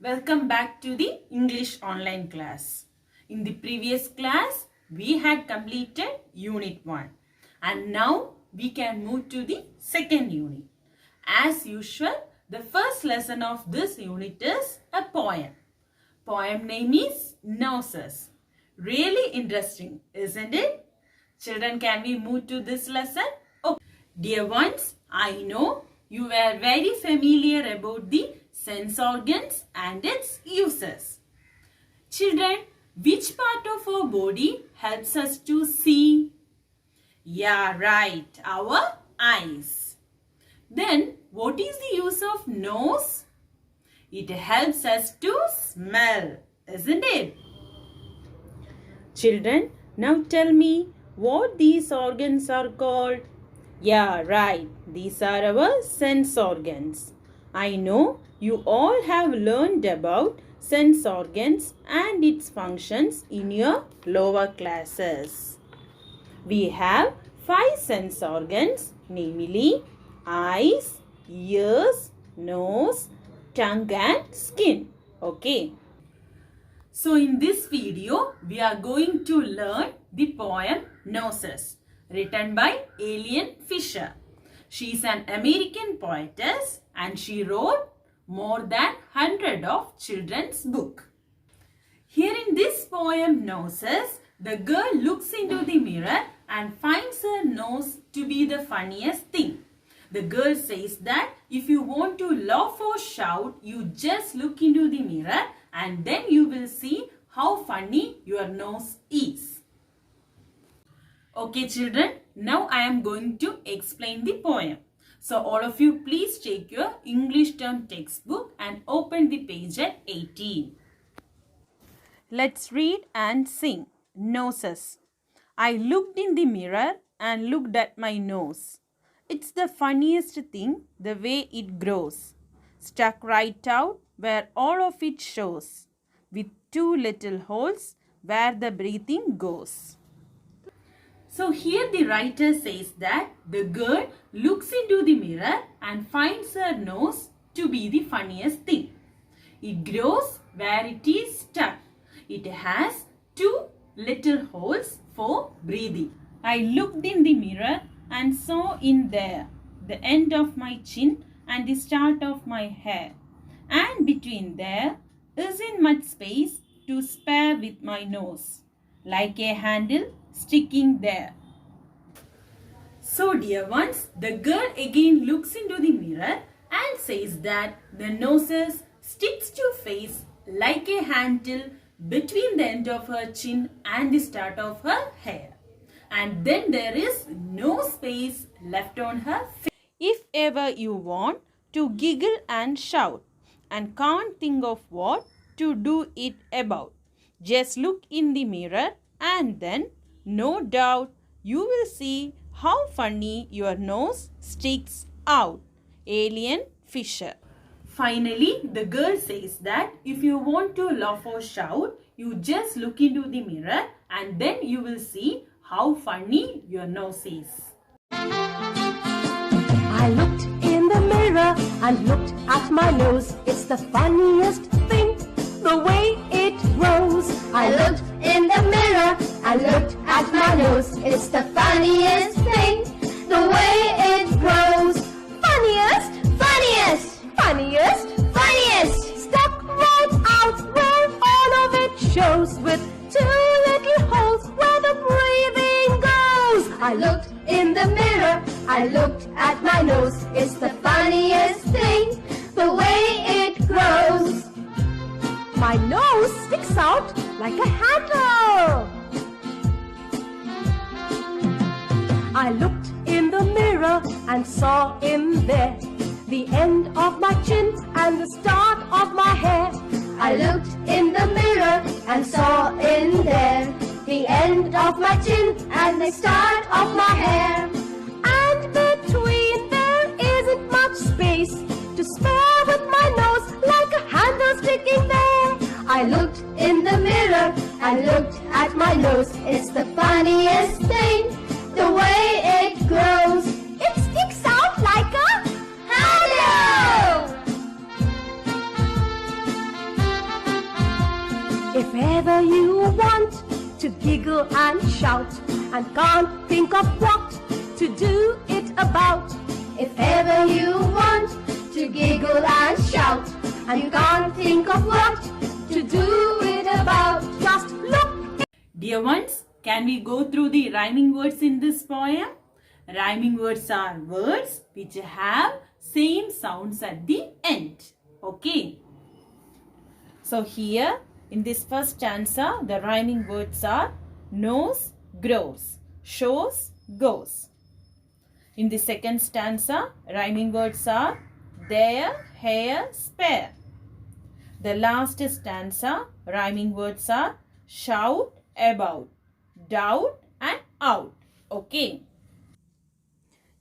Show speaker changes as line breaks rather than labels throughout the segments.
Welcome back to the English online class. In the previous class, we had completed Unit 1 and now we can move to the second unit. As usual, the first lesson of this unit is a poem. Poem name is Noses. Really interesting, isn't it? Children, can we move to this lesson? Okay. Dear ones, I know you were very familiar about the sense organs and its uses. Children, which part of our body helps us to see? Yeah, right, our eyes. Then, what is the use of nose? It helps us to smell, isn't it? Children, now tell me what these organs are called. Yeah, right. These are our sense organs. I know you all have learned about sense organs and its functions in your lower classes. We have 5 sense organs, namely eyes, ears, nose, tongue and skin. Okay. So in this video, we are going to learn the poem Noses, written by Elian Fisher. She is an American poetess and she wrote more than 100 of children's books. Here in this poem Noses, the girl looks into the mirror and finds her nose to be the funniest thing. The girl says that if you want to laugh or shout, you just look into the mirror and then you will see how funny your nose is. Okay children, now I am going to explain the poem. So all of you please take your English term textbook and open the page at 18. Let's read and sing. Noses. I looked in the mirror and looked at my nose. It's the funniest thing the way it grows. Stuck right out where all of it shows, with 2 little holes where the breathing goes. So here the writer says that the girl looks into the mirror and finds her nose to be the funniest thing. It grows where it is stuck. It has 2 little holes for breathing. I looked in the mirror and saw in there the end of my chin and the start of my hair. And between there isn't much space to spare with my nose, like a handle sticking there. So dear ones, the girl again looks into the mirror and says that the noses sticks to face like a handle between the end of her chin and the start of her hair. And then there is no space left on her face. If ever you want to giggle and shout and can't think of what to do it about, just look in the mirror and then no doubt you will see how funny your nose sticks out. Elian Fisher. Finally, the girl says that if you want to laugh or shout, you just look into the mirror and then you will see how funny your nose is.
I looked in the mirror and looked at my nose. It's the funniest thing, the way it grows.
I looked in the mirror and looked at my nose. It's the funniest thing, the way it grows.
Funniest,
Funniest,
funniest,
funniest.
stuck right out where all of it shows, with 2 little holes where the breathing goes.
I looked in the mirror, I looked at my nose. It's the funniest thing, the way it grows.
My nose sticks out like a handle. I looked in the mirror and saw in there the end of my chin and the start of my hair.
I looked in the mirror and saw in there the end of my chin and the start of my hair.
And between there isn't much space to spare with my nose, like a handle sticking there.
I looked in the mirror, I looked at my nose. It's the funniest thing, the way it grows.
It sticks out like a
handle.
giggle and shout, and can't think of what to do it about.
If ever you want to giggle and shout, and you can't think of what to do it about,
Just look.
Dear ones, can we go through the rhyming words in this poem? Rhyming words are words which have same sounds at the end. Okay. So here in this first stanza, the rhyming words are nose, grows, shows, goes. In the second stanza, rhyming words are there, here, spare. The last stanza, rhyming words are shout, about, doubt and out. Okay.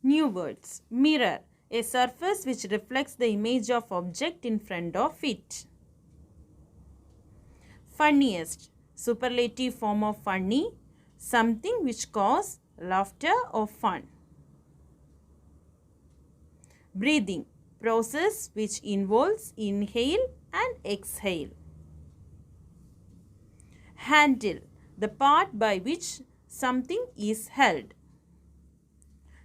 New words. Mirror, a surface which reflects the image of object in front of it. Funniest, superlative form of funny, something which causes laughter or fun. Breathing, process which involves inhale and exhale. Handle, the part by which something is held.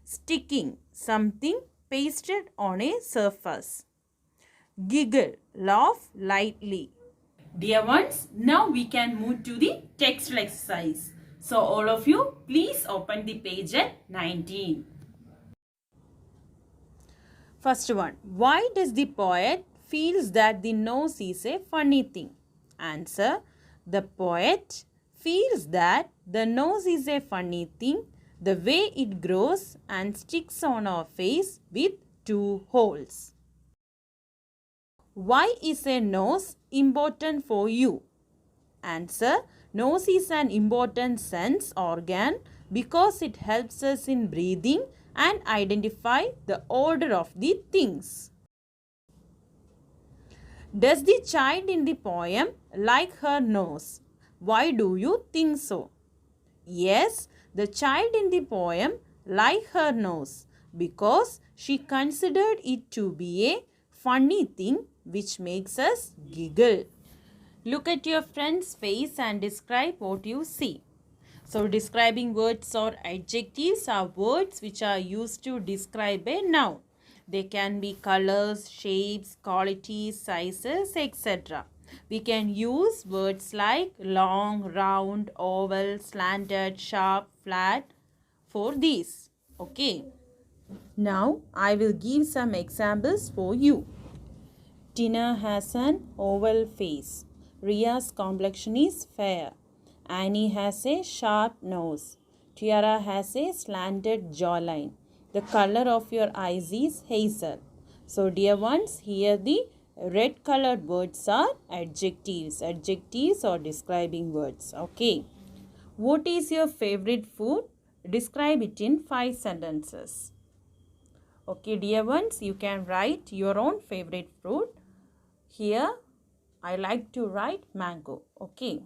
Sticking, something pasted on a surface. Giggle, laugh lightly. Dear ones, now we can move to the textual exercise. So all of you, please open the page at 19. First one, why does the poet feels that the nose is a funny thing? Answer, the poet feels that the nose is a funny thing the way it grows and sticks on our face with 2 holes. Why is a nose important for you? Answer, nose is an important sense organ because it helps us in breathing and identify the order of the things. Does the child in the poem like her nose? Why do you think so? Yes, the child in the poem liked her nose because she considered it to be a funny thing which makes us giggle. Look at your friend's face and describe what you see. So, describing words or adjectives are words which are used to describe a noun. They can be colors, shapes, qualities, sizes, etc. We can use words like long, round, oval, slanted, sharp, flat for these. Okay. Now, I will give some examples for you. Tina has an oval face. Ria's complexion is fair. Annie has a sharp nose. Tiara has a slanted jawline. The color of your eyes is hazel. So, dear ones, here the red colored words are adjectives. Adjectives or describing words. Okay. What is your favorite food? Describe it in 5 sentences. Okay, dear ones, you can write your own favorite fruit. Here, I like to write mango. Okay.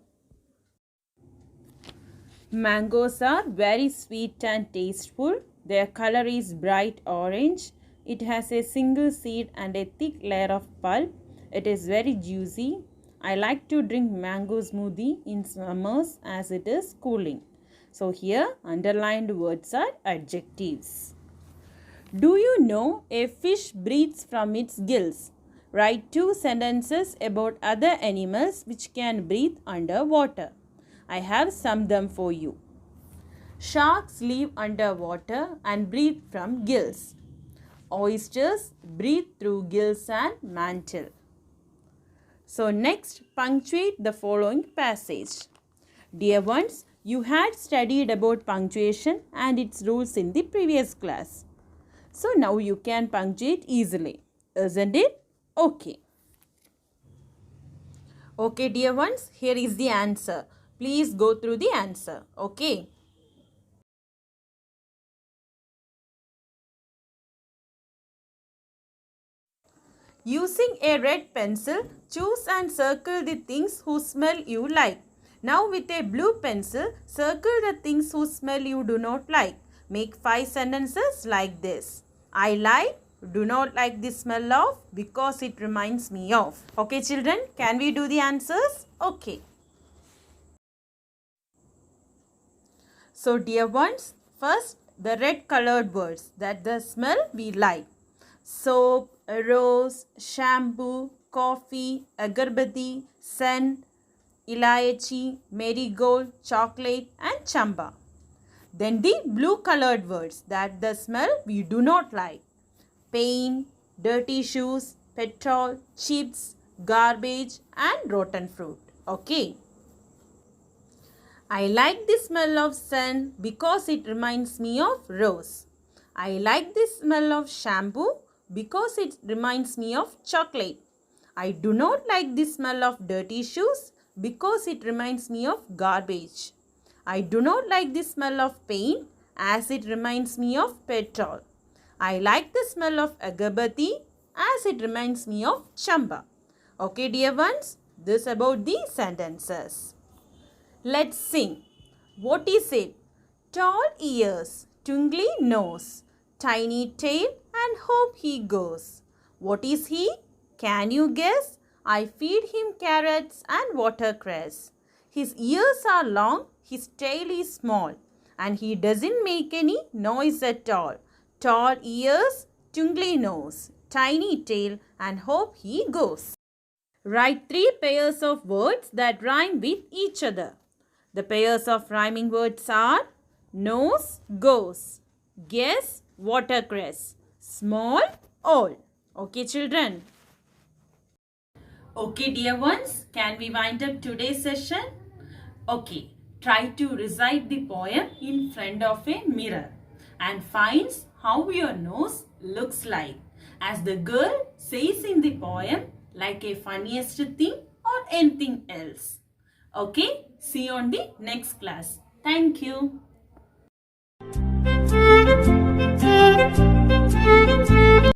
Mangoes are very sweet and tasteful. Their color is bright orange. It has a single seed and a thick layer of pulp. It is very juicy. I like to drink mango smoothie in summers as it is cooling. So here underlined words are adjectives. Do you know a fish breathes from its gills? Write 2 sentences about other animals which can breathe underwater. I have summed them for you. Sharks live underwater and breathe from gills. Oysters breathe through gills and mantle. So next, punctuate the following passage. Dear ones, you had studied about punctuation and its rules in the previous class. So now you can punctuate easily. Isn't it? Okay. Okay, dear ones, here is the answer. Please go through the answer. Okay. Using a red pencil, choose and circle the things whose smell you like. Now with a blue pencil, circle the things whose smell you do not like. Make 5 sentences like this. I like, do not like the smell of, because it reminds me of. Okay children, can we do the answers? Okay. So dear ones, first the red colored words that the smell we like. Soap, rose, shampoo, coffee, agarbatti, scent, ilayachi, marigold, chocolate and chamba. Then the blue colored words that the smell we do not like. Paint, dirty shoes, petrol, chips, garbage and rotten fruit. Okay. I like the smell of scent because it reminds me of rose. I like the smell of shampoo because it reminds me of chocolate. I do not like the smell of dirty shoes because it reminds me of garbage. I do not like the smell of paint as it reminds me of petrol. I like the smell of agarbatti as it reminds me of chamba. Okay dear ones, this about the sentences. Let's sing. What is it? Tall ears, twinkly nose, tiny tail and hope he goes. What is he? Can you guess? I feed him carrots and watercress. His ears are long, his tail is small, and he doesn't make any noise at all. Tall ears, twinkly nose, tiny tail and hope he goes. Write 3 pairs of words that rhyme with each other. The pairs of rhyming words are nose, goes, guess, watercress, small, old. Okay children? Okay dear ones, can we wind up today's session? Okay, try to recite the poem in front of a mirror and finds how your nose looks like as the girl says in the poem like a funniest thing or anything else. Okay, see you on the next class. Thank you.